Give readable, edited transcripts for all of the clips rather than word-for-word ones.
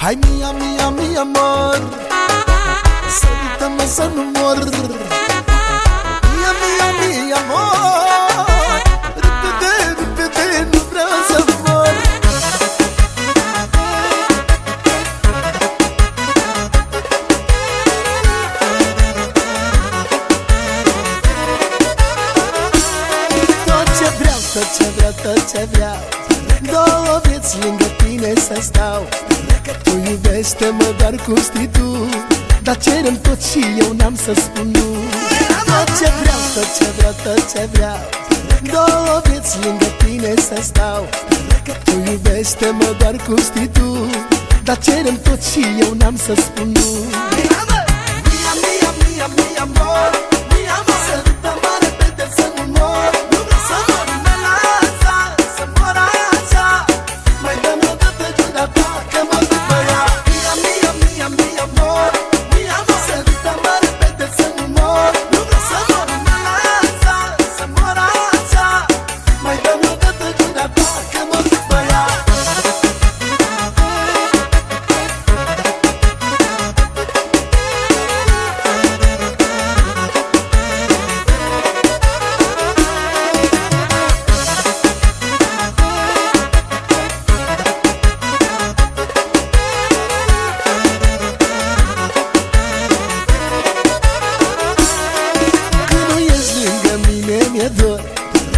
Hai mia, mia, mia, amor, sărută-mă să nu mor. Mia, mia, mia, amor, repede, repede, nu vreau să mor. Tot ce vreau, tot ce vreau, tot ce vreau, două vieți lângă tine să stau. Tu iubește-mă doar cum știi tu, dar cerem tot și eu n-am să spun nu. Tot ce vreau, tot ce vreau, tot ce vreau, două vieți lângă tine să stau. Tu iubește-mă doar cum știi tu, dar cerem tot și eu n-am să spun nu. Mia, mia, mia, mia, amor, mia, amor, sărută-mă repede să nu mor. Nu vreau să mor, mă lasă, să mor așa. Mai dă-mi o dată gura ta, că mă duc pe ea. Mia, mia, mia, mia, amor, mia, amor, sărută-mă repede să nu mor. Nu vreau să mor, mă lasă, să mor așa. Mai dă-mi o dată gura ta, că mă duc pe ea. Mi-e dor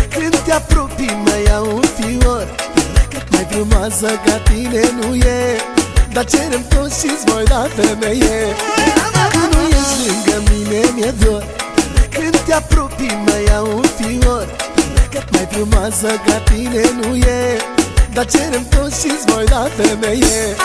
când te apropii, mă iau un fior. Mai frumoasă ca tine nu e, dar cerem toți și-ți voi da femeie. Când nu ești lângă mine mi-e dor, când te apropii, mă iau un fior. Mai frumoasă ca tine nu e, dar cerem toți și-ți voi da femeie.